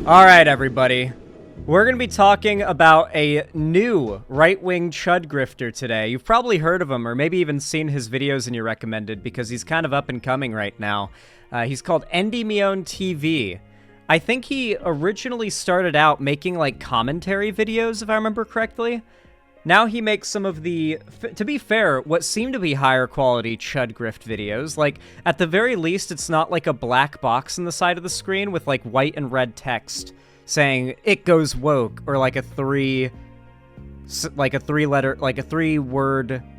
All right, everybody. We're going to be talking about a new right-wing chud grifter today. You've probably heard of him, or maybe even seen his videos in your recommended, because he's kind of up and coming right now. He's called Endymion TV. I think he originally started out making, like, commentary videos, if I remember correctly. Now he makes some of the, to be fair, what seem to be higher quality chud grift videos. Like, at the very least, it's not like a black box in the side of the screen with, like, white and red text saying, "It goes woke," or like a three-word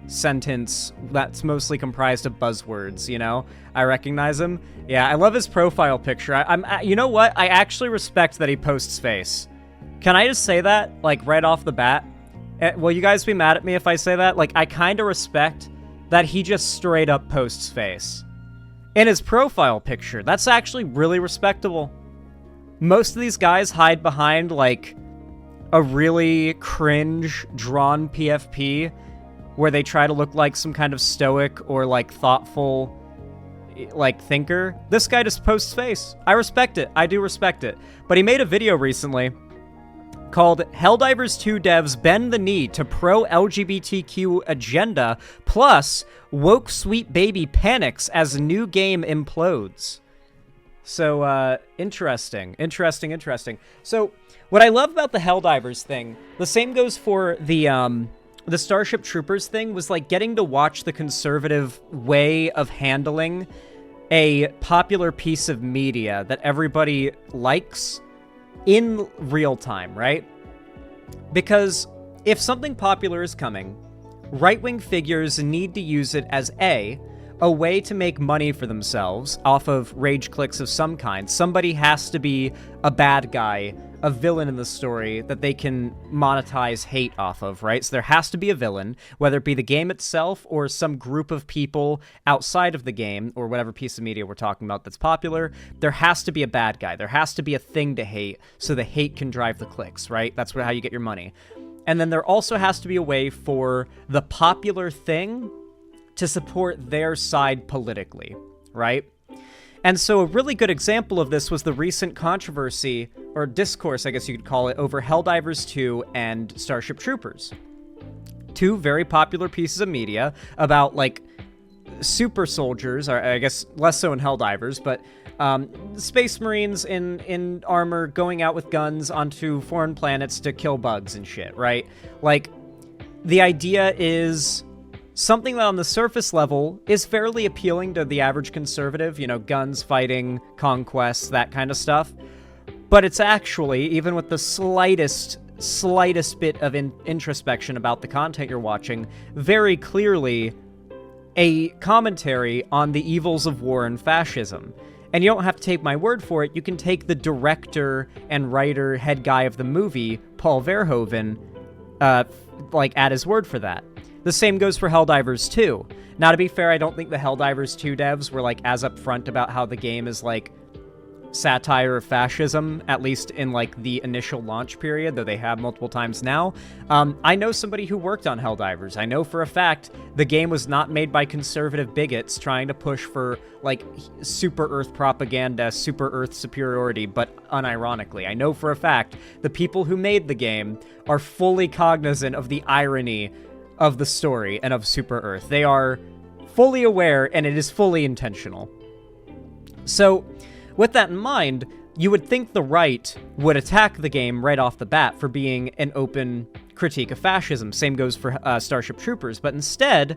sentence that's mostly comprised of buzzwords, you know? I recognize him. Yeah, I love his profile picture. You know what? I actually respect that he posts face. Can I just say that, like, right off the bat? Will you guys be mad at me if I say that? Like, I kind of respect that he just straight up posts face. In his profile picture, that's actually really respectable. Most of these guys hide behind, like, a really cringe drawn PFP where they try to look like some kind of stoic or, like, thoughtful, like, thinker. This guy just posts face. I respect it. I do respect it. But he made a video recently called Helldivers 2 devs bend the knee to pro-LGBTQ agenda, plus woke sweet baby panics as new game implodes. So, interesting. So, what I love about the Helldivers thing, the same goes for the Starship Troopers thing, was like getting to watch the conservative way of handling a popular piece of media that everybody likes in real time, right? Because if something popular is coming, right-wing figures need to use it as a way to make money for themselves off of rage clicks of some kind. Somebody has to be a bad guy, a villain in the story that they can monetize hate off of, right? So there has to be a villain, whether it be the game itself or some group of people outside of the game or whatever piece of media we're talking about that's popular. There has to be a bad guy. There has to be a thing to hate so the hate can drive the clicks, right? That's how you get your money. And then there also has to be a way for the popular thing to support their side politically, right? And so a really good example of this was the recent controversy, or discourse, I guess you could call it, over Helldivers 2 and Starship Troopers. Two very popular pieces of media about, like, super soldiers, or I guess less so in Helldivers, but space marines in armor going out with guns onto foreign planets to kill bugs and shit, right? Like, the idea is something that on the surface level is fairly appealing to the average conservative, you know, guns, fighting, conquests, that kind of stuff. But it's actually, even with the slightest bit of introspection about the content you're watching, very clearly a commentary on the evils of war and fascism. And you don't have to take my word for it. You can take the director and writer, head guy of the movie, Paul Verhoeven, like, at his word for that. The same goes for Helldivers 2. Now, to be fair, I don't think the Helldivers 2 devs were, like, as upfront about how the game is, like, satire of fascism, at least in, like, the initial launch period, though they have multiple times now. I know somebody who worked on Helldivers. I know for a fact the game was not made by conservative bigots trying to push for, like, super Earth propaganda, super Earth superiority, but unironically. I know for a fact the people who made the game are fully cognizant of the irony of the story and of Super Earth. They are fully aware, and it is fully intentional. So, with that in mind, you would think the right would attack the game right off the bat for being an open critique of fascism. Same goes for Starship Troopers, but instead,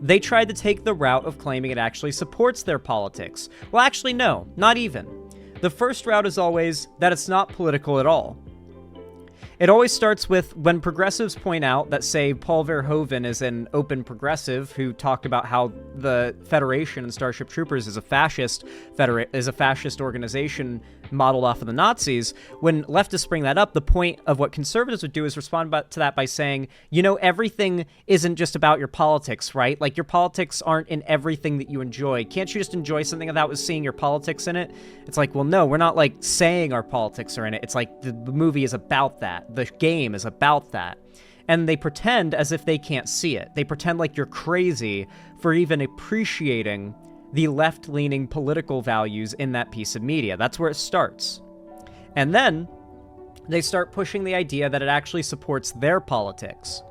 they tried to take the route of claiming it actually supports their politics. Well, actually, no, not even. The first route is always that it's not political at all. It always starts with when progressives point out that, say, Paul Verhoeven is an open progressive who talked about how the Federation and Starship Troopers is a fascist organization modeled off of the Nazis. When leftists bring that up, the point of what conservatives would do is respond to that by saying, you know, everything isn't just about your politics, right? Like, your politics aren't in everything that you enjoy. Can't you just enjoy something without seeing your politics in it? It's like, well, no, we're not, like, saying our politics are in it. It's like the movie is about that. The game is about that. And they pretend as if they can't see it. They pretend like you're crazy for even appreciating the left-leaning political values in that piece of media. That's where it starts. And then they start pushing the idea that it actually supports their politics.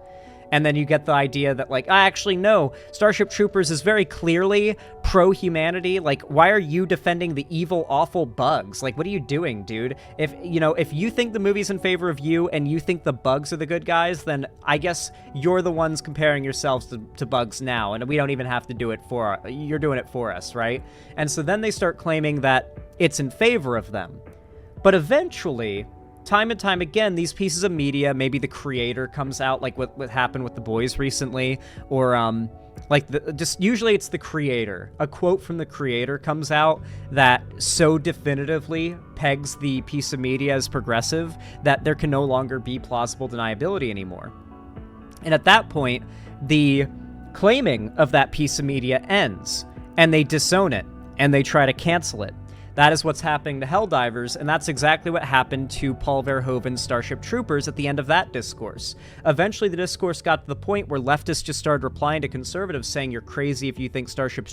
And then you get the idea that, like, I actually know Starship Troopers is very clearly pro-humanity. Like, why are you defending the evil, awful bugs? Like, what are you doing, dude? If you think the movie's in favor of you and you think the bugs are the good guys, then I guess you're the ones comparing yourselves to bugs now. And we don't even have to do it you're doing it for us, right? And so then they start claiming that it's in favor of them. But eventually, time and time again, these pieces of media, maybe the creator comes out, like what happened with The Boys recently, or just usually it's the creator. A quote from the creator comes out that so definitively pegs the piece of media as progressive that there can no longer be plausible deniability anymore. And at that point, the claiming of that piece of media ends, and they disown it, and they try to cancel it. That is what's happening to Helldivers, and that's exactly what happened to Paul Verhoeven's Starship Troopers at the end of that discourse. Eventually, the discourse got to the point where leftists just started replying to conservatives saying you're crazy if you think Starship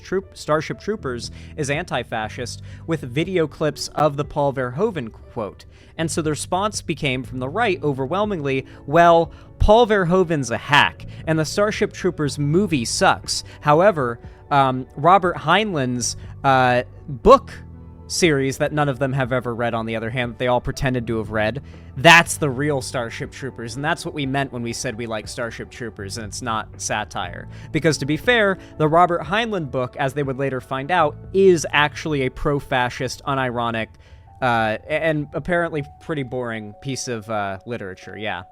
Troopers is anti-fascist, with video clips of the Paul Verhoeven quote. And so the response became from the right overwhelmingly, well, Paul Verhoeven's a hack, and the Starship Troopers movie sucks. However, Robert Heinlein's book series that none of them have ever read, on the other hand, that they all pretended to have read, that's the real Starship Troopers, and that's what we meant when we said we like Starship Troopers, and it's not satire. Because to be fair, the Robert Heinlein book, as they would later find out, is actually a pro-fascist, unironic, and apparently pretty boring piece of literature, yeah.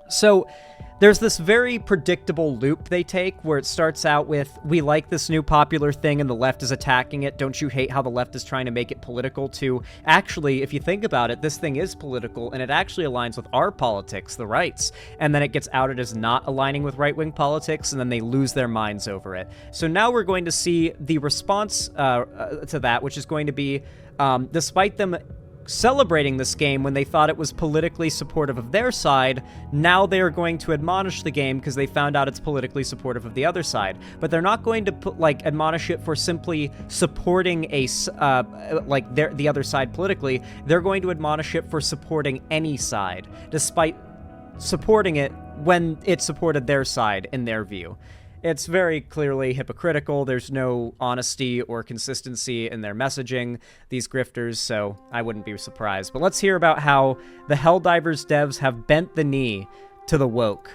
So there's this very predictable loop they take where it starts out with, we like this new popular thing and the left is attacking it. Don't you hate how the left is trying to make it political? To actually, if you think about it, this thing is political and it actually aligns with our politics, the rights. And then it gets outed as not aligning with right-wing politics, and then they lose their minds over it. So now we're going to see the response to that, which is going to be, despite them celebrating this game when they thought it was politically supportive of their side, now they are going to admonish the game because they found out it's politically supportive of the other side. But they're not going to admonish it for simply supporting the other side politically. They're going to admonish it for supporting any side, despite supporting it when it supported their side in their view. It's very clearly hypocritical. There's no honesty or consistency in their messaging, these grifters, so I wouldn't be surprised. But let's hear about how the Helldivers devs have bent the knee to the woke.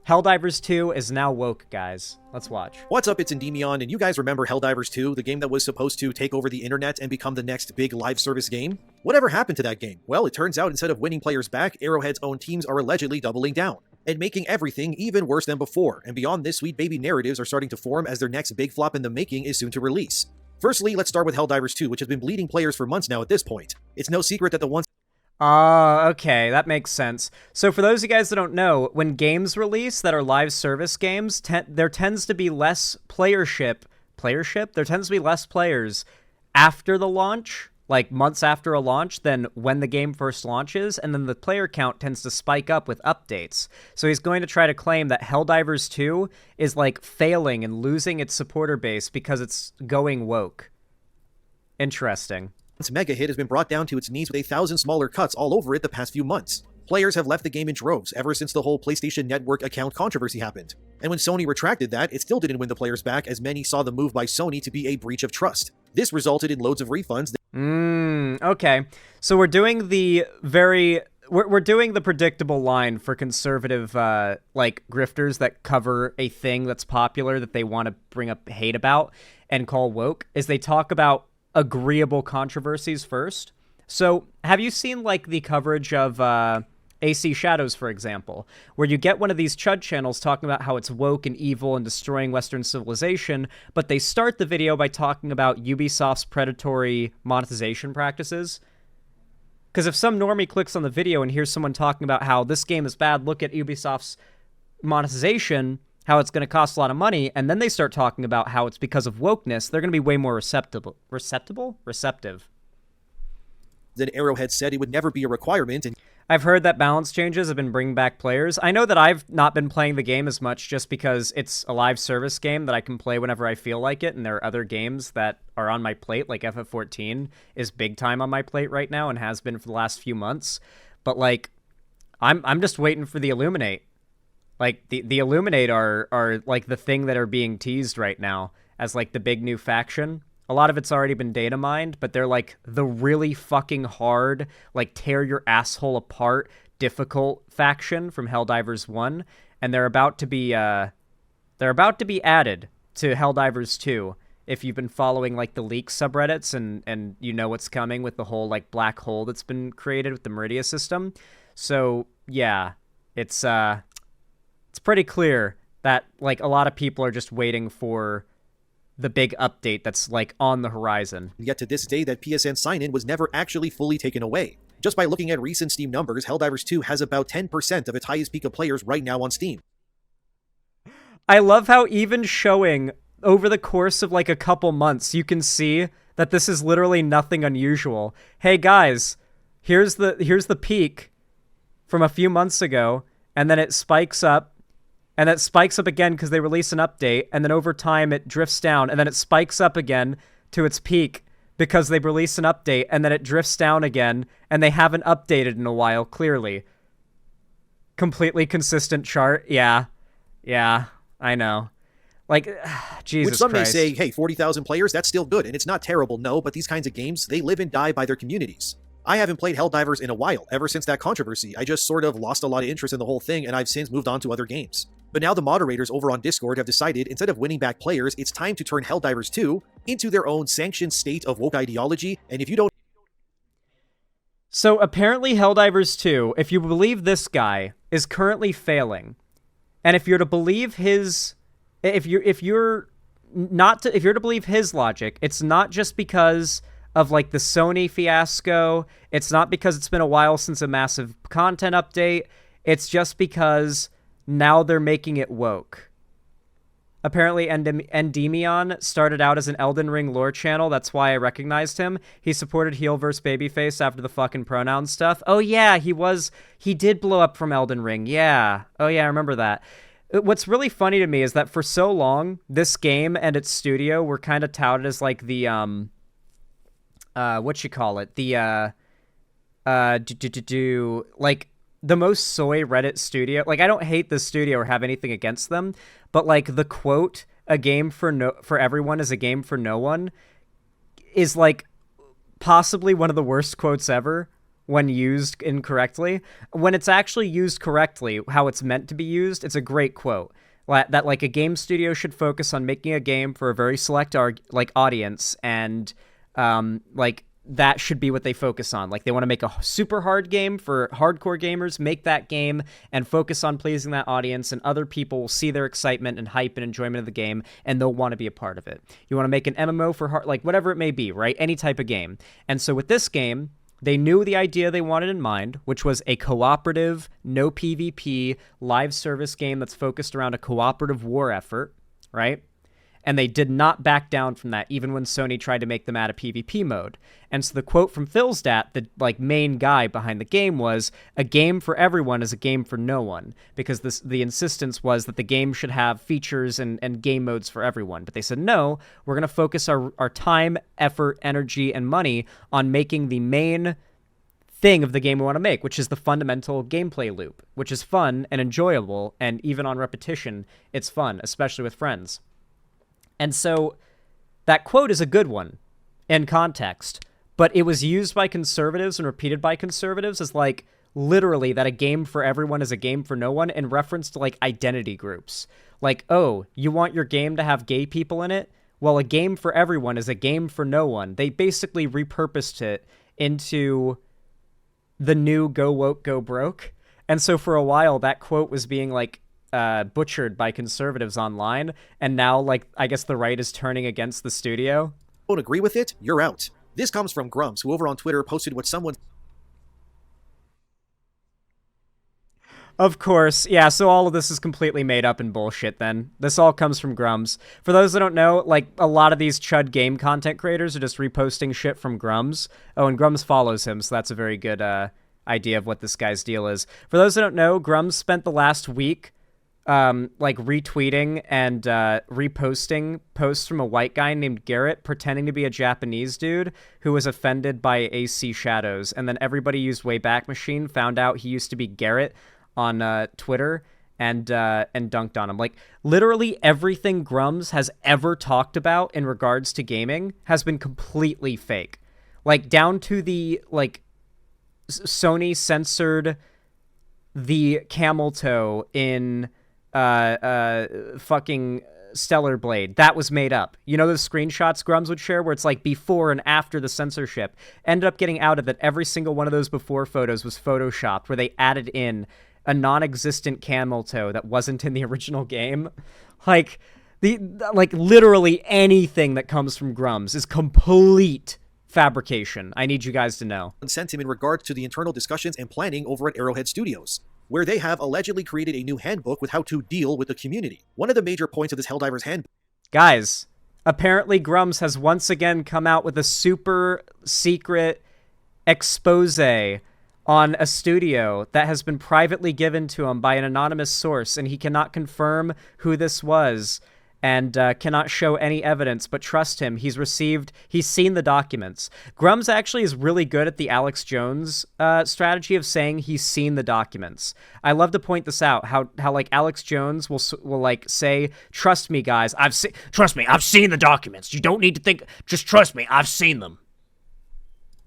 Helldivers 2 is now woke, guys. Let's watch. What's up, it's Endymion, and you guys remember Helldivers 2, the game that was supposed to take over the internet and become the next big live service game? Whatever happened to that game? Well, it turns out instead of winning players back, Arrowhead's own teams are allegedly doubling down and making everything even worse than before, and beyond this, sweet baby narratives are starting to form as their next big flop in the making is soon to release. Firstly, let's start with Helldivers 2, which has been bleeding players for months now at this point. It's no secret that the ones... Okay, that makes sense. So for those of you guys that don't know, when games release that are live service games, there tends to be less playership? There tends to be less players after the launch, like months after a launch, than when the game first launches, and then the player count tends to spike up with updates. So he's going to try to claim that Helldivers 2 is like failing and losing its supporter base because it's going woke. Interesting. Its mega hit has been brought down to its knees with 1,000 smaller cuts all over it the past few months. Players have left the game in droves ever since the whole PlayStation Network account controversy happened. And when Sony retracted that, it still didn't win the players back, as many saw the move by Sony to be a breach of trust. This resulted in loads of refunds. Okay. So we're doing the we're doing the predictable line for conservative, grifters that cover a thing that's popular that they want to bring up hate about and call woke, is they talk about agreeable controversies first. So have you seen the coverage of AC Shadows, for example, where you get one of these Chud channels talking about how it's woke and evil and destroying Western civilization, but they start the video by talking about Ubisoft's predatory monetization practices? Because if some normie clicks on the video and hears someone talking about how this game is bad, look at Ubisoft's monetization, how it's going to cost a lot of money, and then they start talking about how it's because of wokeness, they're going to be way more receptive. Then Arrowhead said it would never be a requirement, and I've heard that balance changes have been bringing back players. I know that I've not been playing the game as much just because it's a live service game that I can play whenever I feel like it, and there are other games that are on my plate, like FF14 is big time on my plate right now and has been for the last few months. But like, I'm just waiting for the Illuminate. Like the Illuminate are like the thing that are being teased right now as like the big new faction. A lot of it's already been data mined, but they're like the really fucking hard, like tear your asshole apart, difficult faction from Helldivers 1, and they're about to be added to Helldivers 2. If you've been following like the leak subreddits and you know what's coming with the whole like black hole that's been created with the Meridia system. So, yeah, it's pretty clear that like a lot of people are just waiting for the big update that's like on the horizon. Yet to this day, that PSN sign-in was never actually fully taken away. Just by looking at recent Steam numbers, Helldivers 2 has about 10% of its highest peak of players right now on Steam. I love how even showing over the course of like a couple months, you can see that this is literally nothing unusual. Hey guys, here's the peak from a few months ago, and then it spikes up. And it spikes up again because they release an update, and then over time it drifts down, and then it spikes up again to its peak because they release an update, and then it drifts down again, and they haven't updated in a while, clearly. Completely consistent chart. Yeah, I know. Like, Jesus Which some Christ. may say, hey, 40,000 players, that's still good, and it's not terrible, no, but these kinds of games, they live and die by their communities. I haven't played Helldivers in a while, ever since that controversy. I just sort of lost a lot of interest in the whole thing, and I've since moved on to other games. But now the moderators over on Discord have decided, instead of winning back players, it's time to turn Helldivers 2 into their own sanctioned state of woke ideology, and if you don't... So apparently Helldivers 2, if you believe this guy, is currently failing. And if you're to believe his... If you're to believe his logic, it's not just because of like the Sony fiasco, it's not because it's been a while since a massive content update, it's just because now they're making it woke. Apparently, Endymion started out as an Elden Ring lore channel. That's why I recognized him. He supported heel versus babyface after the fucking pronoun stuff. Oh, yeah, he did blow up from Elden Ring. Yeah. Oh, yeah, I remember that. What's really funny to me is that for so long, this game and its studio were kind of touted as like the, like, the most soy Reddit studio. Like, I don't hate this studio or have anything against them, but like the quote, "A game for everyone is a game for no one," is like possibly one of the worst quotes ever when used incorrectly. When it's actually used correctly, how it's meant to be used, it's a great quote. That like a game studio should focus on making a game for a very select audience, and like that should be what they focus on. Like, they want to make a super hard game for hardcore gamers, make that game and focus on pleasing that audience, and other people will see their excitement and hype and enjoyment of the game, and they'll want to be a part of it. You want to make an MMO for hard, like whatever it may be, right? Any type of game. And so with this game, they knew the idea they wanted in mind, which was a cooperative, no PvP, live service game that's focused around a cooperative war effort, right? And they did not back down from that, even when Sony tried to make them add a PvP mode. And so the quote from Philstat, the like main guy behind the game, was, "A game for everyone is a game for no one," because the insistence was that the game should have features and game modes for everyone. But they said, no, we're going to focus our time, effort, energy, and money on making the main thing of the game we want to make, which is the fundamental gameplay loop, which is fun and enjoyable, and even on repetition, it's fun, especially with friends. And so that quote is a good one in context, but it was used by conservatives and repeated by conservatives as like literally that a game for everyone is a game for no one, in reference to like identity groups. Like, oh, you want your game to have gay people in it? Well, a game for everyone is a game for no one. They basically repurposed it into the new go woke, go broke. And so for a while, that quote was being like butchered by conservatives online, and now like I guess the right is turning against the studio. Don't agree with it? You're out. This comes from Grumps, who over on Twitter posted what someone... Of course, yeah, so all of this is completely made up and bullshit then. This all comes from Grums. For those that don't know, like, a lot of these Chud game content creators are just reposting shit from Grums. Oh, and Grums follows him, so that's a very good idea of what this guy's deal is. For those that don't know, Grums spent the last week like retweeting and reposting posts from a white guy named Garrett pretending to be a Japanese dude who was offended by AC Shadows, and then everybody used Wayback Machine, found out he used to be Garrett on Twitter, and dunked on him. Like, literally everything Grums has ever talked about in regards to gaming has been completely fake. Like, down to the, like, Sony censored the camel toe in fucking Stellar Blade. That was made up. You know those screenshots Grums would share where it's like before and after the censorship? Ended up getting outed that every single one of those before photos was photoshopped, where they added in a non-existent camel toe that wasn't in the original game. Like, literally anything that comes from Grums is complete fabrication. I need you guys to know. Sent him in regards to the internal discussions and planning over at Arrowhead Studios, where they have allegedly created a new handbook with how to deal with the community. One of the major points of this Helldivers handbook... Guys, apparently Grums has once again come out with a super secret expose on a studio that has been privately given to him by an anonymous source, and he cannot confirm who this was and cannot show any evidence, but trust him, he's seen the documents. Grums actually is really good at the Alex Jones strategy of saying he's seen the documents. I love to point this out, how like Alex Jones will like say, trust me guys, I've seen the documents. You don't need to think, just trust me, I've seen them.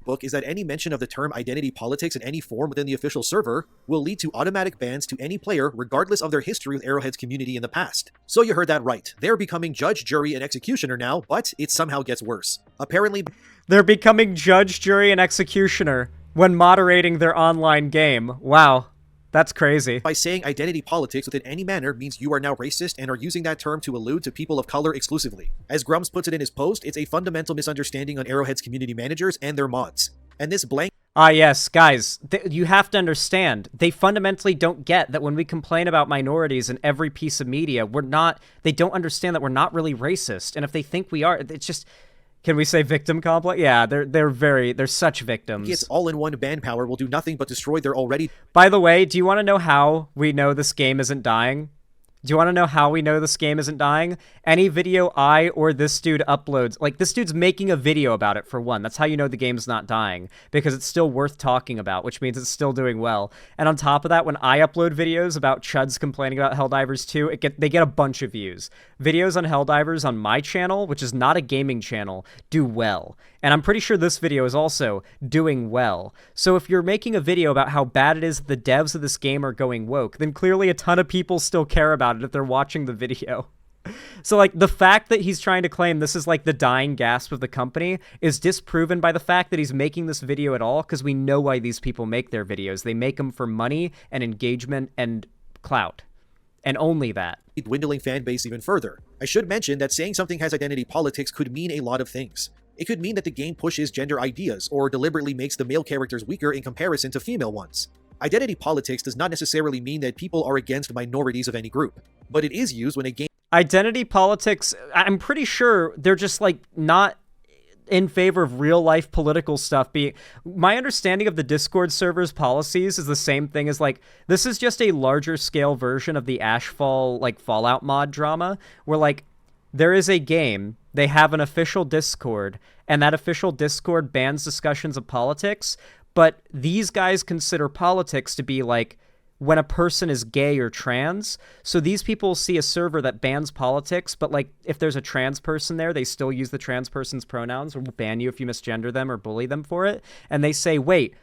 Book is that any mention of the term identity politics in any form within the official server will lead to automatic bans to any player regardless of their history with Arrowhead's community in the past. So you heard that right. They're becoming judge, jury, and executioner now, but it somehow gets worse. Apparently, they're becoming judge, jury, and executioner when moderating their online game. Wow. That's crazy. By saying identity politics within any manner means you are now racist and are using that term to allude to people of color exclusively. As Grums puts it in his post, it's a fundamental misunderstanding on Arrowhead's community managers and their mods. And this blank... Yes, guys, you have to understand, they fundamentally don't get that when we complain about minorities in every piece of media, they don't understand that we're not really racist. And if they think we are, it's just... Can we say victim complex? Yeah, they're such victims. Its all-in-one ban power will do nothing but destroy their already... By the way, do you want to know how we know this game isn't dying? Do you want to know how we know this game isn't dying? Any video I or this dude uploads, like this dude's making a video about it for one. That's how you know the game's not dying, because it's still worth talking about, which means it's still doing well. And on top of that, when I upload videos about Chuds complaining about Helldivers 2, they get a bunch of views. Videos on Helldivers on my channel, which is not a gaming channel, do well. And I'm pretty sure this video is also doing well. So if you're making a video about how bad it is that the devs of this game are going woke, then clearly a ton of people still care about it if they're watching the video. So, like, the fact that he's trying to claim this is, like, the dying gasp of the company is disproven by the fact that he's making this video at all, because we know why these people make their videos. They make them for money and engagement and clout. And only that. Dwindling fan base even further. I should mention that saying something has identity politics could mean a lot of things. It could mean that the game pushes gender ideas, or deliberately makes the male characters weaker in comparison to female ones. Identity politics does not necessarily mean that people are against minorities of any group, but it is used when a game... Identity politics, I'm pretty sure they're just, like, not in favor of real-life political stuff being... My understanding of the Discord server's policies is the same thing as, like, this is just a larger-scale version of the Ashfall, like, Fallout mod drama, where, like, there is a game, they have an official Discord, and that official Discord bans discussions of politics, but these guys consider politics to be, like, when a person is gay or trans. So these people see a server that bans politics, but, like, if there's a trans person there, they still use the trans person's pronouns, or will ban you if you misgender them or bully them for it. And they say, wait,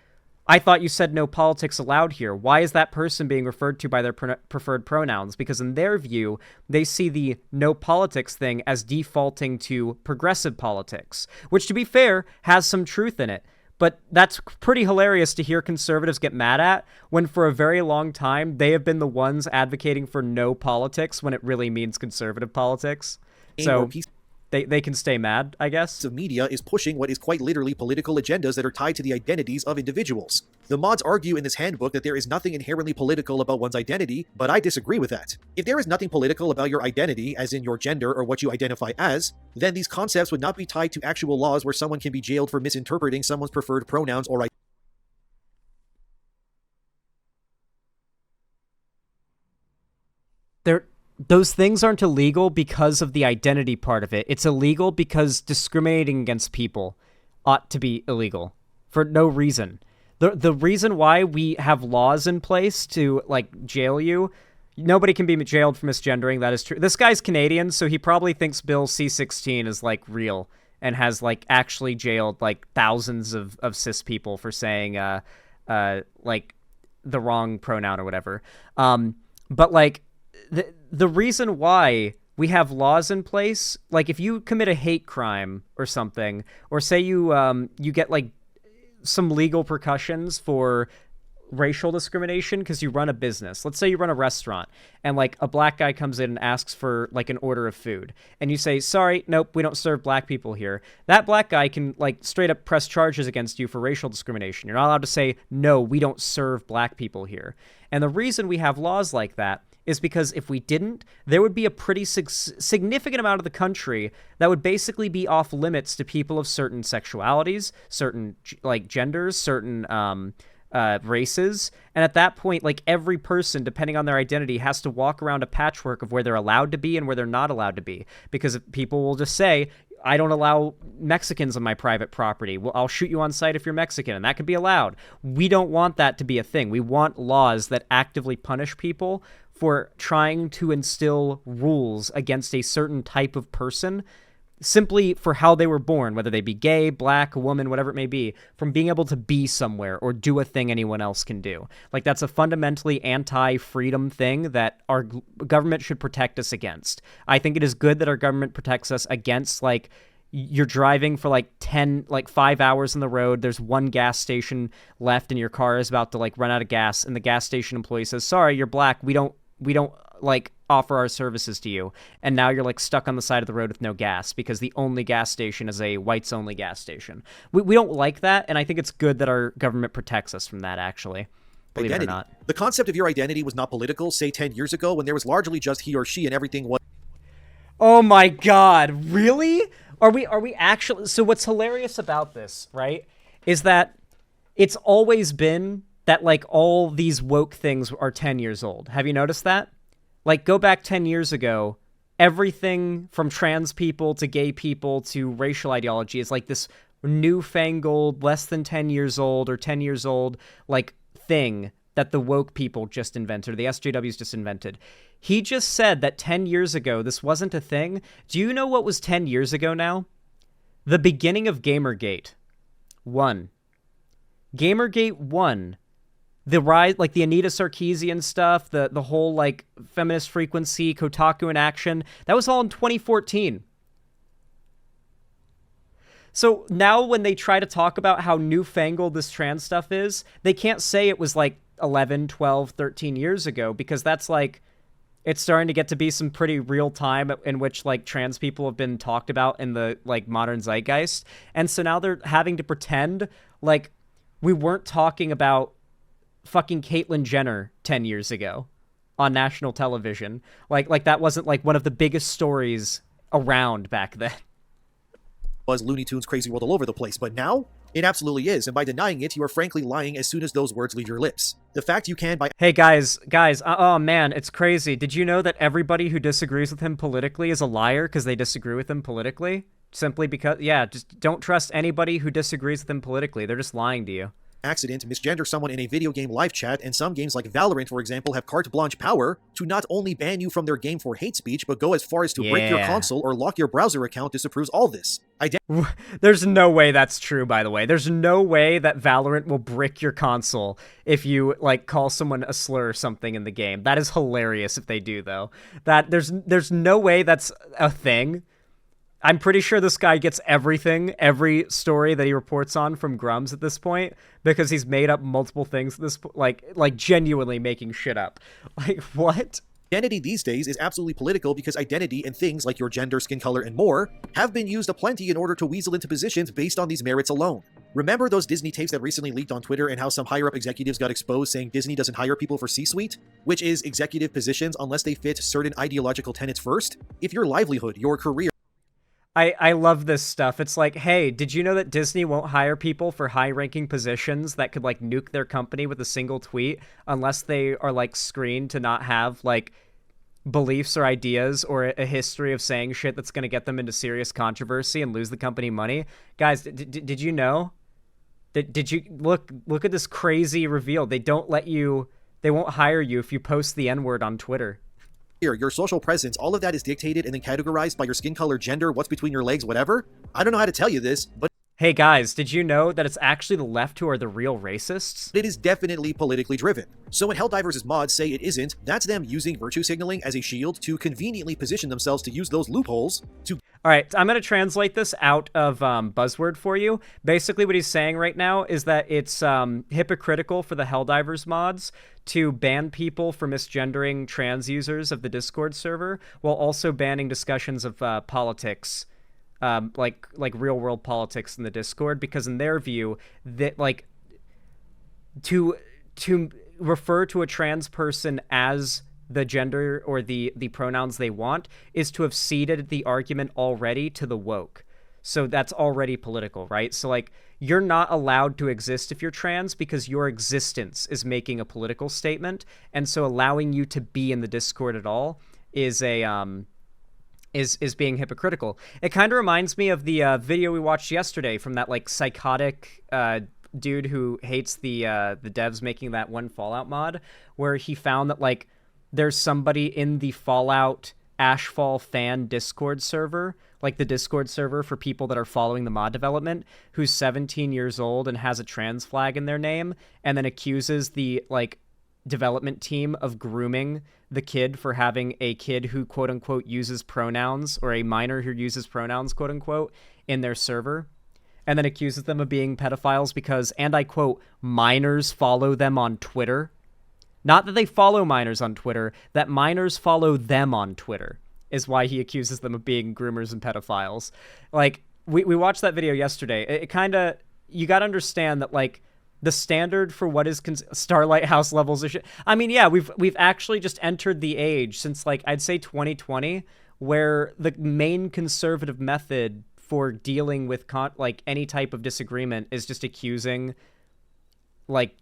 I thought you said no politics allowed here. Why is that person being referred to by their preferred pronouns? Because in their view, they see the no politics thing as defaulting to progressive politics, which, to be fair, has some truth in it. But that's pretty hilarious to hear conservatives get mad at when for a very long time they have been the ones advocating for no politics when it really means conservative politics. So they can stay mad, I guess. Of media is pushing what is quite literally political agendas that are tied to the identities of individuals. The mods argue in this handbook that there is nothing inherently political about one's identity, but I disagree with that. If there is nothing political about your identity, as in your gender or what you identify as, then these concepts would not be tied to actual laws where someone can be jailed for misinterpreting someone's preferred pronouns or those things aren't illegal because of the identity part of it. It's illegal because discriminating against people ought to be illegal for no reason. The reason why we have laws in place to, like, jail you, nobody can be jailed for misgendering. That is true. This guy's Canadian, so he probably thinks Bill C-16 is, like, real and has, like, actually jailed, like, thousands of cis people for saying, like, the wrong pronoun or whatever. But, like, the reason why we have laws in place, like, if you commit a hate crime or something, or say you get, like, some legal repercussions for racial discrimination because you run a business. Let's say you run a restaurant and, like, a black guy comes in and asks for, like, an order of food, and you say, sorry, nope, we don't serve black people here. That black guy can, like, straight up press charges against you for racial discrimination. You're not allowed to say, no, we don't serve black people here. And the reason we have laws like that is because if we didn't, there would be a pretty significant amount of the country that would basically be off limits to people of certain sexualities, certain, like, genders, certain races. And at that point, like, every person, depending on their identity, has to walk around a patchwork of where they're allowed to be and where they're not allowed to be. Because people will just say, I don't allow Mexicans on my private property. Well, I'll shoot you on sight if you're Mexican, and that could be allowed. We don't want that to be a thing. We want laws that actively punish people for trying to instill rules against a certain type of person simply for how they were born, whether they be gay, black, a woman, whatever it may be, from being able to be somewhere or do a thing anyone else can do. Like, that's a fundamentally anti-freedom thing that our government should protect us against. I think it is good that our government protects us against, like, you're driving for, like, 5 hours on the road, there's one gas station left and your car is about to, like, run out of gas, and the gas station employee says, sorry, you're black, we don't like offer our services to you, and now you're, like, stuck on the side of the road with no gas because the only gas station is a whites only gas station. We don't like that, and I think it's good that our government protects us from that, actually, believe Identity. it or not. The concept of your identity was not political, say 10 years ago, when there was largely just he or she and everything was... Oh my god, really? Are we actually... So what's hilarious about this, right, is that it's always been that, like, all these woke things are 10 years old. Have you noticed that? Like, go back 10 years ago, everything from trans people to gay people to racial ideology is, like, this newfangled, less than 10 years old or 10 years old, like, thing that the woke people just invented, or the SJWs just invented. He just said that 10 years ago, this wasn't a thing. Do you know what was 10 years ago now? The beginning of Gamergate 1. Gamergate 1. The rise, like, the Anita Sarkeesian stuff, the whole, like, feminist frequency, Kotaku in action, that was all in 2014. So now when they try to talk about how newfangled this trans stuff is, they can't say it was, like, 11, 12, 13 years ago, because that's, like, it's starting to get to be some pretty real time in which, like, trans people have been talked about in the, like, modern zeitgeist. And so now they're having to pretend like we weren't talking about fucking Caitlyn Jenner 10 years ago on national television. Like that wasn't, like, one of the biggest stories around back then. Was Looney Tunes Crazy World all over the place, but now it absolutely is, and by denying it, you are frankly lying as soon as those words leave your lips. The fact you can by... Hey guys, oh man, it's crazy. Did you know that everybody who disagrees with him politically is a liar because they disagree with him politically? Simply because, yeah, just don't trust anybody who disagrees with him politically. They're just lying to you. Accident misgender someone in a video game live chat, and some games like Valorant, for example, have carte blanche power to not only ban you from their game for hate speech, but go as far as to break your console or lock your browser account disapproves all this. There's no way that's true, by the way. There's no way that Valorant will brick your console if you, like, call someone a slur or something in the game. That is hilarious if they do, though. That there's no way that's a thing. I'm pretty sure this guy gets everything, every story that he reports on from Grums at this point, because he's made up multiple things at this point, like genuinely making shit up. Like, what? Identity these days is absolutely political because identity and things like your gender, skin color, and more have been used aplenty in order to weasel into positions based on these merits alone. Remember those Disney tapes that recently leaked on Twitter and how some higher-up executives got exposed saying Disney doesn't hire people for C-suite, which is executive positions unless they fit certain ideological tenets first? If your livelihood, your career... I love this stuff. It's like, hey, did you know that Disney won't hire people for high-ranking positions that could, like, nuke their company with a single tweet unless they are, like, screened to not have, like, beliefs or ideas or a history of saying shit that's going to get them into serious controversy and lose the company money. Guys, did you know? Did you look at this crazy reveal? They won't hire you if you post the N-word on Twitter. Your social presence, all of that is dictated and then categorized by your skin color, gender, what's between your legs, whatever. I don't know how to tell you this, but hey guys, did you know that it's actually the left who are the real racists? it is definitely politically driven. So when Helldivers' mods say it isn't, that's them using virtue signaling as a shield to conveniently position themselves to use those loopholes to... All right, I'm going to translate this out of Buzzword for you. Basically, what he's saying right now is that it's hypocritical for the Helldivers mods to ban people for misgendering trans users of the Discord server, while also banning discussions of politics, like real world politics in the Discord, because in their view, that like to refer to a trans person as the gender or the pronouns they want is to have ceded the argument already to the woke. So that's already political, right? So like you're not allowed to exist if you're trans because your existence is making a political statement, and so allowing you to be in the Discord at all is a is being hypocritical. It kind of reminds me of the video we watched yesterday from that like psychotic dude who hates the devs making that one Fallout mod, where he found that like there's somebody in the Fallout Ashfall fan Discord server, like the Discord server for people that are following the mod development, who's 17 years old and has a trans flag in their name, and then accuses the like development team of grooming the kid for having a kid who quote unquote uses pronouns, or a minor who uses pronouns quote unquote in their server, and then accuses them of being pedophiles because, and I quote, minors follow them on Twitter. Not that they follow minors on Twitter, that minors follow them on Twitter is why he accuses them of being groomers and pedophiles. Like, we watched that video yesterday. It kind of, you got to understand that, like, the standard for what is Starlight House levels of shit. I mean, yeah, we've actually just entered the age since, like, I'd say 2020, where the main conservative method for dealing with, like, any type of disagreement is just accusing, like,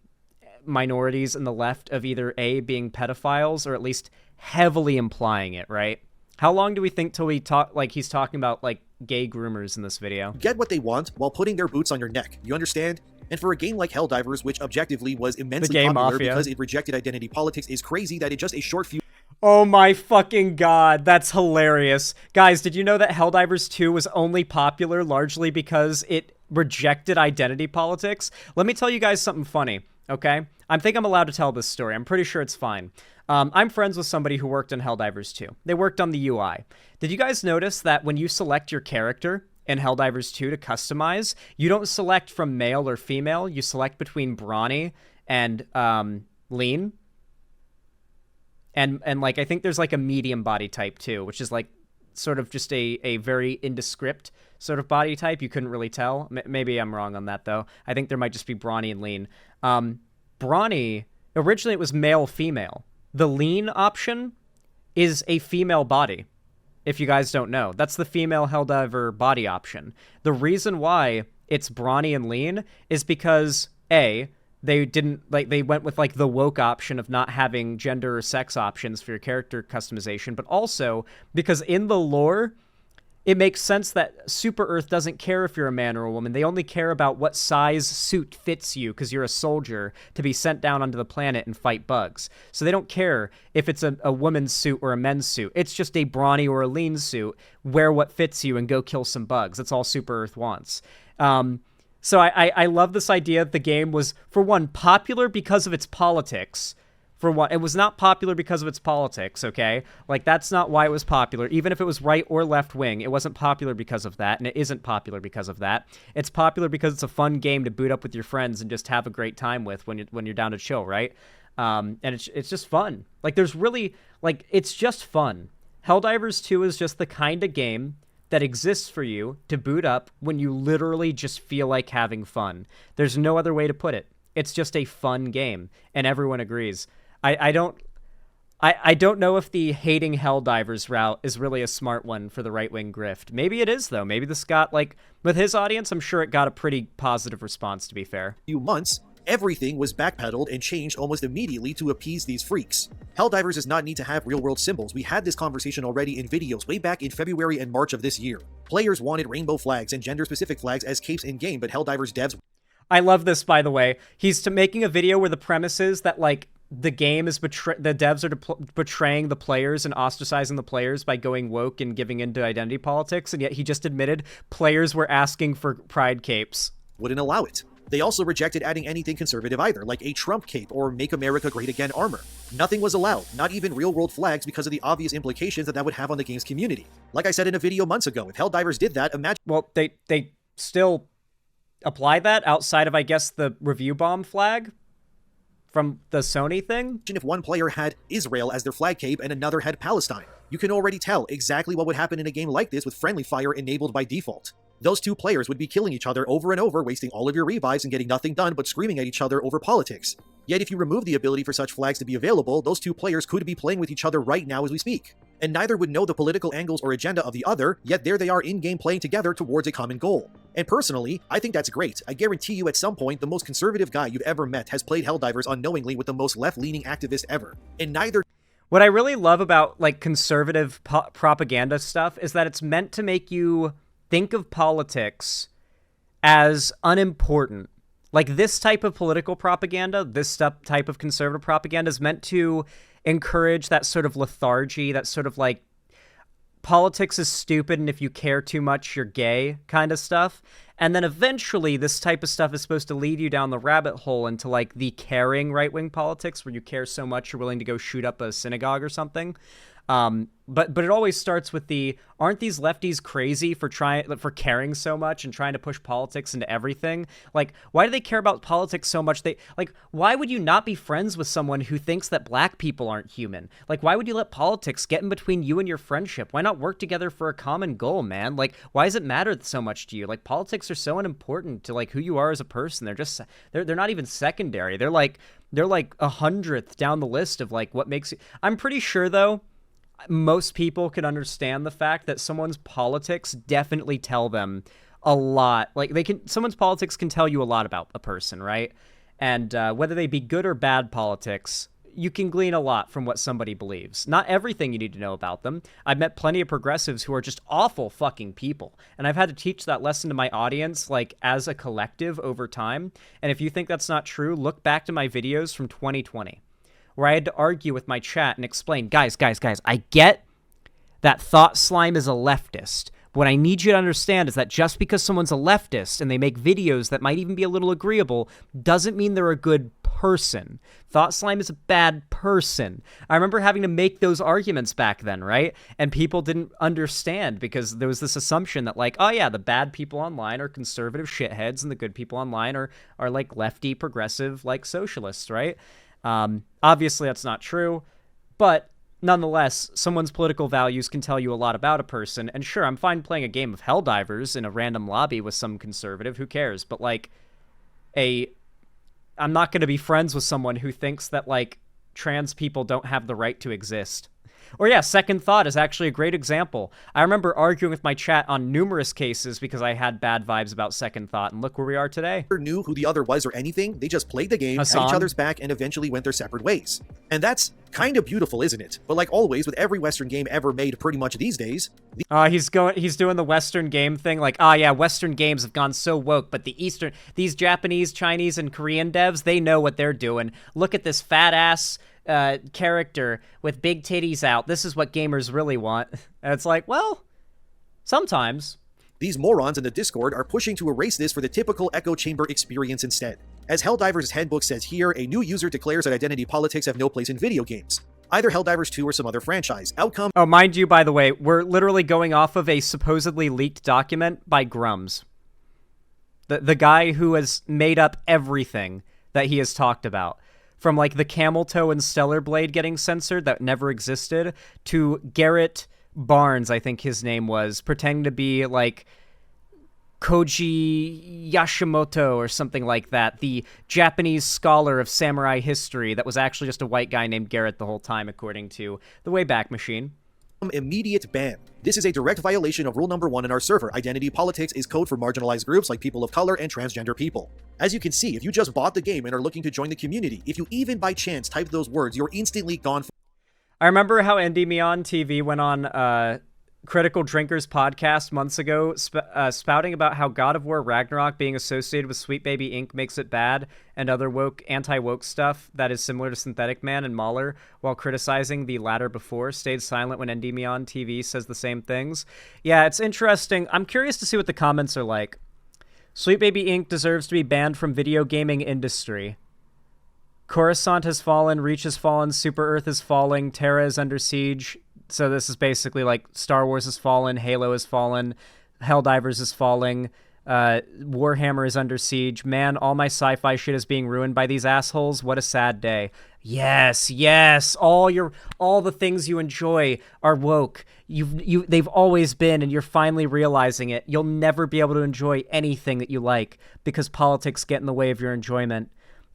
minorities in the left of either A, being pedophiles, or at least heavily implying it, right? How long do we think till we talk, like, he's talking about, like, gay groomers in this video? Get what they want while putting their boots on your neck, you understand? And for a game like Helldivers, which objectively was immensely popular because it rejected identity politics, is crazy that it just a short few... Oh my fucking god, that's hilarious. Guys, did you know that Helldivers 2 was only popular largely because it rejected identity politics? Let me tell you guys something funny. Okay? I think I'm allowed to tell this story. I'm pretty sure it's fine. I'm friends with somebody who worked on Helldivers 2. They worked on the UI. Did you guys notice that when you select your character in Helldivers 2 to customize, you don't select from male or female, you select between brawny and lean? And like, I think there's like a medium body type too, which is like sort of just a very indescript sort of body type. You couldn't really tell. Maybe I'm wrong on that though. I think there might just be brawny and lean. Brawny, originally it was male-female. The lean option is a female body, if you guys don't know. That's the female Helldiver body option. The reason why it's brawny and lean is because, A, they went with like the woke option of not having gender or sex options for your character customization, but also because in the lore, it makes sense that Super Earth doesn't care if you're a man or a woman. They only care about what size suit fits you because you're a soldier to be sent down onto the planet and fight bugs. So they don't care if it's a woman's suit or a men's suit. It's just a brawny or a lean suit. Wear what fits you and go kill some bugs. That's all Super Earth wants. So I love this idea that the game was, for one, popular because of its politics. For one, it was not popular because of its politics, okay? Like, that's not why it was popular. Even if it was right or left wing, it wasn't popular because of that, and it isn't popular because of that. It's popular because it's a fun game to boot up with your friends and just have a great time with when you're down to chill, right? And it's just fun. Like, there's really, like, it's just fun. Helldivers 2 is just the kind of game that exists for you to boot up when you literally just feel like having fun. There's no other way to put it. It's just a fun game, and everyone agrees. I don't know if the hating Helldivers route is really a smart one for the right-wing grift. Maybe it is, though. Maybe this got, like, with his audience, I'm sure it got a pretty positive response, to be fair. Few months, Everything was backpedaled and changed almost immediately to appease these freaks. Helldivers does not need to have real-world symbols. We had this conversation already in videos way back in February and March of this year. Players wanted rainbow flags and gender-specific flags as capes in-game, but Helldivers devs... I love this, by the way. He's making a video where the premise is that, like, the game is the devs are betraying the players and ostracizing the players by going woke and giving into identity politics, and yet he just admitted players were asking for pride capes. Wouldn't allow it. They also rejected adding anything conservative either, like a Trump cape or Make America Great Again armor. Nothing was allowed, not even real-world flags, because of the obvious implications that would have on the game's community. Like I said in a video months ago, if Helldivers did that, imagine... Well, they still apply that outside of, I guess, the review bomb flag from the Sony thing? If one player had Israel as their flag cape and another had Palestine. You can already tell exactly what would happen in a game like this with friendly fire enabled by default. Those two players would be killing each other over and over, wasting all of your revives and getting nothing done but screaming at each other over politics. Yet if you remove the ability for such flags to be available, those two players could be playing with each other right now as we speak. And neither would know the political angles or agenda of the other, yet there they are in-game playing together towards a common goal. And personally, I think that's great. I guarantee you at some point, the most conservative guy you've ever met has played Helldivers unknowingly with the most left-leaning activist ever. And neither... What I really love about, like, conservative propaganda stuff is that it's meant to make you think of politics as unimportant. Like, this type of political propaganda, this type of conservative propaganda is meant to encourage that sort of lethargy, that sort of, like, politics is stupid and if you care too much, you're gay kind of stuff. And then eventually this type of stuff is supposed to lead you down the rabbit hole into, like, the caring right-wing politics where you care so much you're willing to go shoot up a synagogue or something. But it always starts with the, aren't these lefties crazy for caring so much and trying to push politics into everything? Like, why do they care about politics so much? Why would you not be friends with someone who thinks that black people aren't human? Like, why would you let politics get in between you and your friendship? Why not work together for a common goal, man? Like, why does it matter so much to you? Like, politics are so unimportant to, like, who you are as a person. They're not even secondary. They're like 100th down the list of, like, what makes you... I'm pretty sure, though, most people can understand the fact that someone's politics definitely tell them a lot. Like, someone's politics can tell you a lot about a person, right? And whether they be good or bad politics, you can glean a lot from what somebody believes. Not everything you need to know about them. I've met plenty of progressives who are just awful fucking people. And I've had to teach that lesson to my audience, like, as a collective over time. And if you think that's not true, look back to my videos from 2020. Where I had to argue with my chat and explain, guys, I get that Thought Slime is a leftist. What I need you to understand is that just because someone's a leftist and they make videos that might even be a little agreeable doesn't mean they're a good person. Thought Slime is a bad person. I remember having to make those arguments back then, right? And people didn't understand because there was this assumption that, like, oh yeah, the bad people online are conservative shitheads and the good people online are like lefty, progressive, like socialists, right? Obviously that's not true, but nonetheless, someone's political values can tell you a lot about a person, and sure, I'm fine playing a game of Helldivers in a random lobby with some conservative, who cares, but, like, I'm not going to be friends with someone who thinks that, like, trans people don't have the right to exist. Or yeah, Second Thought is actually a great example. I remember arguing with my chat on numerous cases because I had bad vibes about Second Thought, and look where we are today. Knew who the other was or anything, they just played the game, had each other's back, and eventually went their separate ways. And that's kind of beautiful, isn't it? But like always, with every Western game ever made pretty much these days... He's doing the Western game thing, like, yeah, Western games have gone so woke, but these Japanese, Chinese, and Korean devs, they know what they're doing. Look at this fat-ass... character with big titties out. This is what gamers really want. And it's like, well, sometimes. These morons in the Discord are pushing to erase this for the typical echo chamber experience instead. As Helldivers' handbook says here, a new user declares that identity politics have no place in video games. Either Helldivers 2 or some other franchise. Outcome... Oh, mind you, by the way, we're literally going off of a supposedly leaked document by Grums. The guy who has made up everything that he has talked about. From, like, the Camel Toe and Stellar Blade getting censored that never existed, to Garrett Barnes, I think his name was, pretending to be, like, Koji Yashimoto or something like that, the Japanese scholar of samurai history that was actually just a white guy named Garrett the whole time, according to the Wayback Machine. Immediate ban. This is a direct violation of rule number 1 in our server. Identity politics is code for marginalized groups like people of color and transgender people. As you can see, if you just bought the game and are looking to join the community, if you even by chance type those words, you're instantly gone. I remember how Endymion TV went on Critical Drinkers podcast months ago, spouting about how God of War Ragnarok being associated with Sweet Baby Inc. makes it bad, and other anti-woke stuff that is similar to Synthetic Man and Mahler, while criticizing the latter before, stayed silent when Endymion TV says the same things. Yeah, it's interesting. I'm curious to see what the comments are like. Sweet Baby Inc. deserves to be banned from video gaming industry. Coruscant has fallen, Reach has fallen, Super Earth is falling, Terra is under siege. So this is basically like Star Wars has fallen, Halo has fallen, Helldivers is falling, Warhammer is under siege. Man, all my sci-fi shit is being ruined by these assholes. What a sad day. Yes, all the things you enjoy are woke. They've always been, and you're finally realizing it. You'll never be able to enjoy anything that you like because politics get in the way of your enjoyment.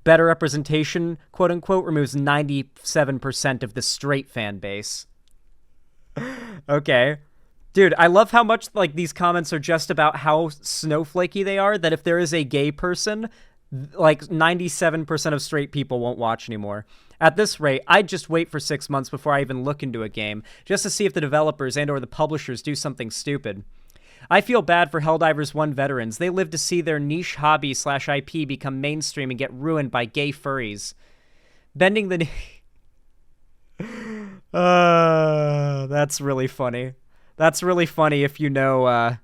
Better representation, quote unquote, removes 97% of the straight fan base. Okay. Dude, I love how much like these comments are just about how snowflakey they are, that if there is a gay person, like 97% of straight people won't watch anymore. At this rate, I'd just wait for 6 months before I even look into a game, just to see if the developers and or the publishers do something stupid. I feel bad for Helldivers 1 veterans. They live to see their niche hobby/IP become mainstream and get ruined by gay furries. Bending the knee... That's really funny. That's really funny if you know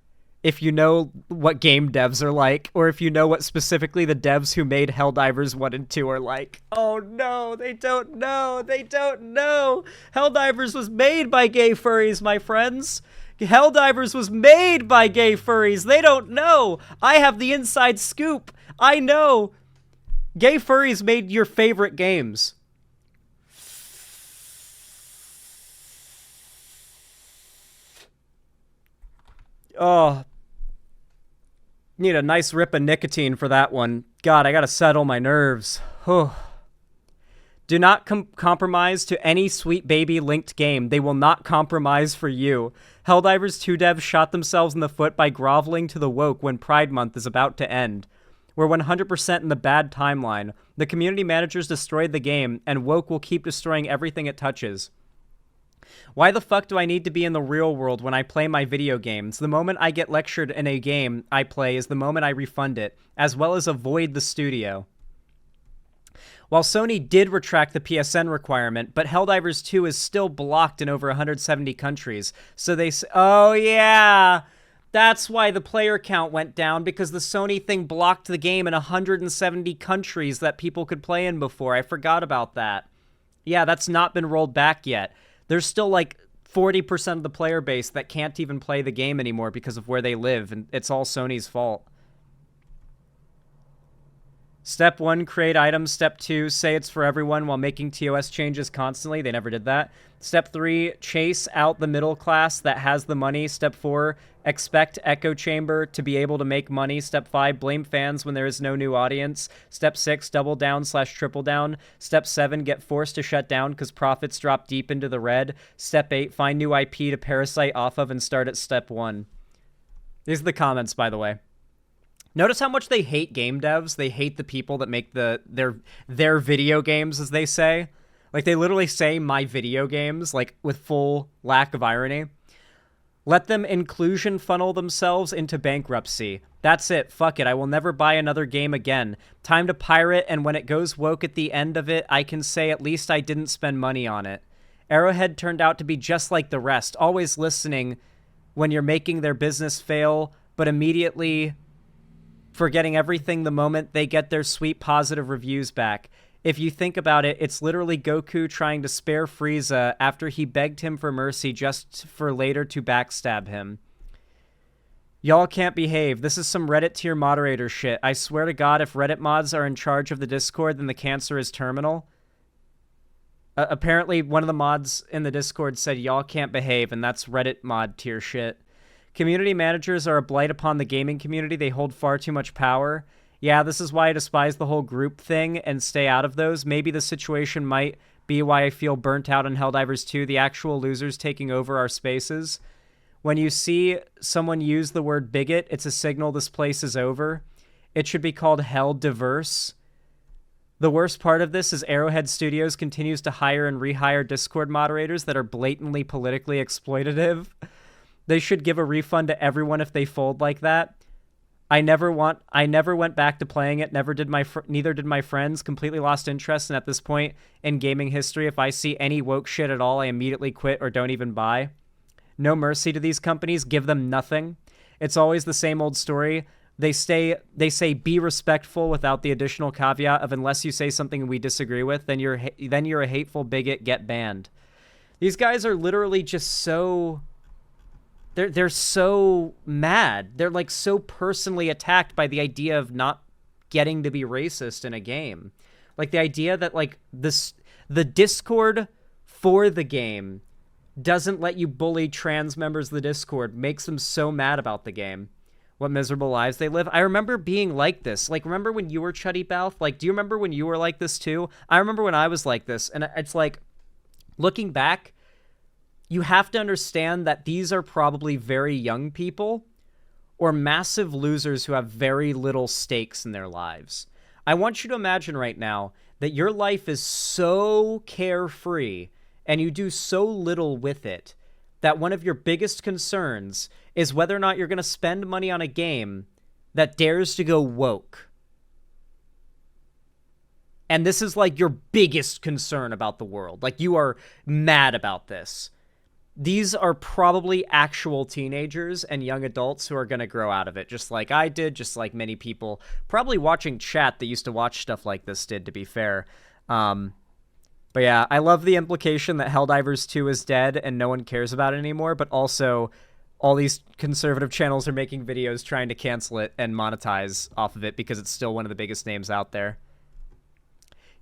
what game devs are like, or if you know what specifically the devs who made Helldivers 1 and 2 are like. Oh no, they don't know. They don't know. Helldivers was made by gay furries, my friends. Helldivers was made by gay furries. They don't know. I have the inside scoop. I know. Gay furries made your favorite games. Oh, need a nice rip of nicotine for that one. God, I gotta settle my nerves. Do not compromise to any Sweet Baby linked game. They will not compromise for you. Helldivers 2 devs shot themselves in the foot by groveling to the woke when Pride Month is about to end. We're 100% in the bad timeline. The community managers destroyed the game, and woke will keep destroying everything it touches. Why the fuck do I need to be in the real world when I play my video games? The moment I get lectured in a game I play is the moment I refund it, as well as avoid the studio. While Sony did retract the PSN requirement, but Helldivers 2 is still blocked in over 170 countries, so they say, oh yeah, that's why the player count went down, because the Sony thing blocked the game in 170 countries that people could play in before. I forgot about that. Yeah, that's not been rolled back yet. There's still like 40% of the player base that can't even play the game anymore because of where they live, and it's all Sony's fault. Step 1, create items. Step 2, say it's for everyone while making TOS changes constantly. They never did that. Step 3, chase out the middle class that has the money. Step 4, expect Echo Chamber to be able to make money. Step 5, blame fans when there is no new audience. Step 6, double down/triple down. Step 7, get forced to shut down because profits drop deep into the red. Step 8, find new IP to parasite off of and start at step 1. These are the comments, by the way. Notice how much they hate game devs. They hate the people that make their video games, as they say. Like, they literally say my video games, like, with full lack of irony. Let them inclusion funnel themselves into bankruptcy. That's it. Fuck it. I will never buy another game again. Time to pirate, and when it goes woke at the end of it, I can say at least I didn't spend money on it. Arrowhead turned out to be just like the rest, always listening when you're making their business fail, but immediately forgetting everything the moment they get their sweet positive reviews back. If you think about it, it's literally Goku trying to spare Frieza after he begged him for mercy just for later to backstab him. Y'all can't behave. This is some Reddit tier moderator shit. I swear to God, if Reddit mods are in charge of the Discord, then the cancer is terminal. Apparently, one of the mods in the Discord said, y'all can't behave, and that's Reddit mod tier shit. Community managers are a blight upon the gaming community. They hold far too much power. Yeah, this is why I despise the whole group thing and stay out of those. Maybe the situation might be why I feel burnt out on Helldivers 2, the actual losers taking over our spaces. When you see someone use the word bigot, it's a signal this place is over. It should be called Helldivers. The worst part of this is Arrowhead Studios continues to hire and rehire Discord moderators that are blatantly politically exploitative. They should give a refund to everyone if they fold like that. I never went back to playing it. Neither did my friends. Completely lost interest, and at this point in gaming history, if I see any woke shit at all, I immediately quit or don't even buy. No mercy to these companies. Give them nothing. It's always the same old story. They say be respectful without the additional caveat of unless you say something we disagree with, then you're a hateful bigot, get banned. These guys are literally just so they're so mad. They're like so personally attacked by the idea of not getting to be racist in a game. Like the idea that like the Discord for the game doesn't let you bully trans members of the Discord makes them so mad about the game. What miserable lives they live. I remember being like this. Like, remember when you were Chuddy Balth? Like, do you remember when you were like this too? I remember when I was like this. And it's like, looking back, you have to understand that these are probably very young people or massive losers who have very little stakes in their lives. I want you to imagine right now that your life is so carefree and you do so little with it that one of your biggest concerns is whether or not you're going to spend money on a game that dares to go woke. And this is like your biggest concern about the world. Like you are mad about this. These are probably actual teenagers and young adults who are going to grow out of it, just like I did, just like many people probably watching chat that used to watch stuff like this did, to be fair. But yeah, I love the implication that Helldivers 2 is dead and no one cares about it anymore, but also all these conservative channels are making videos trying to cancel it and monetize off of it because it's still one of the biggest names out there.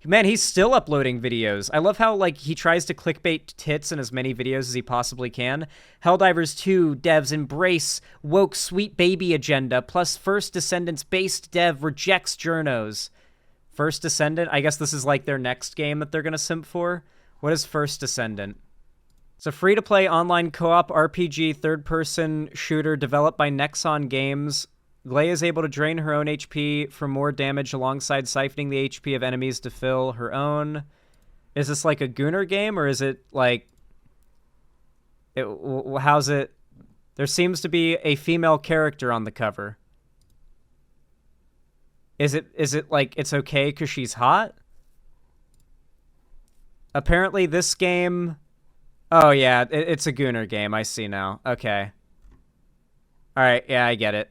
Man, he's still uploading videos. I love how, like, he tries to clickbait tits in as many videos as he possibly can. Helldivers 2 devs embrace woke sweet baby agenda, plus First Descendants-based dev rejects journos. First Descendant? I guess this is, like, their next game that they're gonna simp for? What is First Descendant? It's a free-to-play online co-op RPG third-person shooter developed by Nexon Games. Glay is able to drain her own HP for more damage alongside siphoning the HP of enemies to fill her own. Is this like a Gooner game, or is it like... how's it... There seems to be a female character on the cover. Is it like it's okay because she's hot? Apparently this game... Oh yeah, it's a Gooner game, I see now. Okay. Alright, yeah, I get it.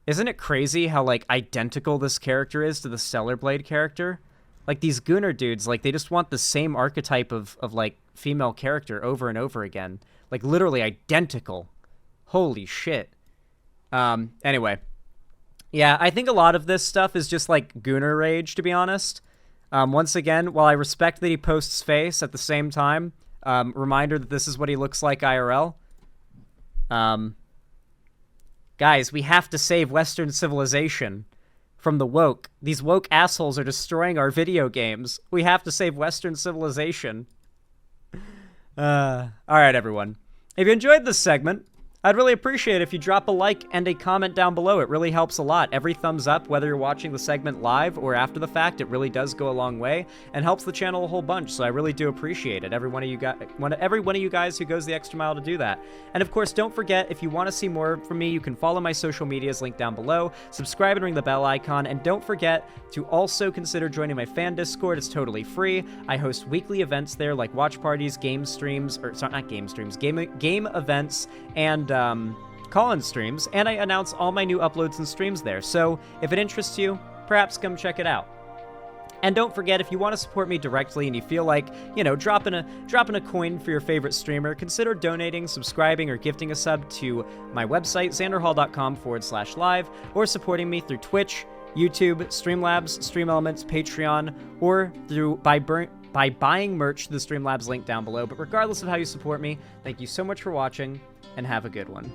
Isn't it crazy how, like, identical this character is to the Stellar Blade character? Like, these Gooner dudes, like, they just want the same archetype of like, female character over and over again. Like, literally identical. Holy shit. Anyway. Yeah, I think a lot of this stuff is just, like, Gooner rage, to be honest. Once again, while I respect that he posts face, at the same time, reminder that this is what he looks like IRL. Guys, we have to save Western civilization from the woke. These woke assholes are destroying our video games. We have to save Western civilization. All right, everyone. If you enjoyed this segment, I'd really appreciate it if you drop a like and a comment down below. It really helps a lot. Every thumbs up, whether you're watching the segment live or after the fact, it really does go a long way and helps the channel a whole bunch, so I really do appreciate it. Every one of you guys who goes the extra mile to do that. And of course, don't forget, if you want to see more from me, you can follow my social medias linked down below, subscribe and ring the bell icon, and don't forget to also consider joining my fan Discord. It's totally free. I host weekly events there like watch parties, game streams, or sorry, not game streams, game events, and call-in streams, and I announce all my new uploads and streams there. So if it interests you, perhaps come check it out. And don't forget, if you want to support me directly and you feel like, you know, dropping a coin for your favorite streamer, consider donating, subscribing, or gifting a sub to my website, xanderhall.com/live, or supporting me through Twitch, YouTube, Streamlabs, StreamElements, Patreon, or by buying merch to the Streamlabs link down below. But regardless of how you support me, thank you so much for watching, and have a good one.